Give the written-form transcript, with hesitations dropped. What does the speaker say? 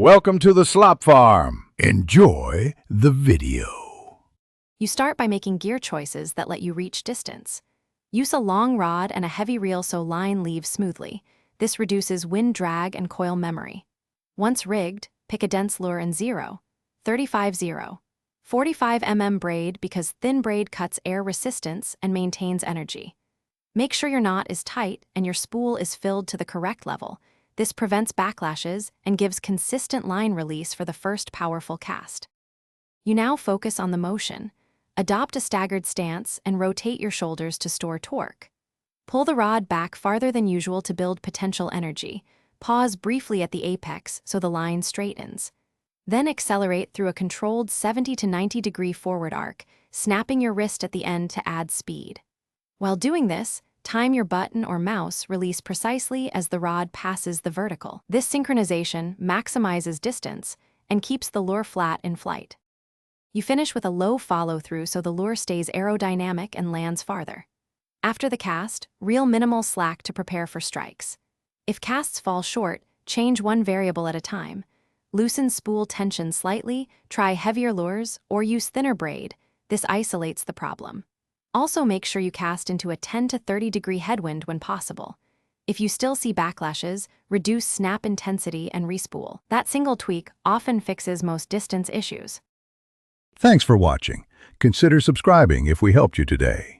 Welcome to the slop farm. Enjoy the video. You start by making gear choices that let you reach distance. Use a long rod and a heavy reel so line leaves smoothly. This reduces wind drag and coil memory. Once rigged, pick a dense lure in 0, 35-0, 45 mm braid because thin braid cuts air resistance and maintains energy. Make sure your knot is tight and your spool is filled to the correct level. This prevents backlashes and gives consistent line release for the first powerful cast. You now focus on the motion. Adopt a staggered stance and rotate your shoulders to store torque. Pull the rod back farther than usual to build potential energy. Pause briefly at the apex so the line straightens. Then accelerate through a controlled 70 to 90 degree forward arc, snapping your wrist at the end to add speed. While doing this, time your button or mouse release precisely as the rod passes the vertical. This synchronization maximizes distance and keeps the lure flat in flight. You finish with a low follow-through so the lure stays aerodynamic and lands farther. After the cast, reel minimal slack to prepare for strikes. If casts fall short, change one variable at a time. Loosen spool tension slightly, try heavier lures, or use thinner braid. This isolates the problem. Also make sure you cast into a 10 to 30 degree headwind when possible. If you still see backlashes, reduce snap intensity and respool. That single tweak often fixes most distance issues. Thanks for watching. Consider subscribing if we helped you today.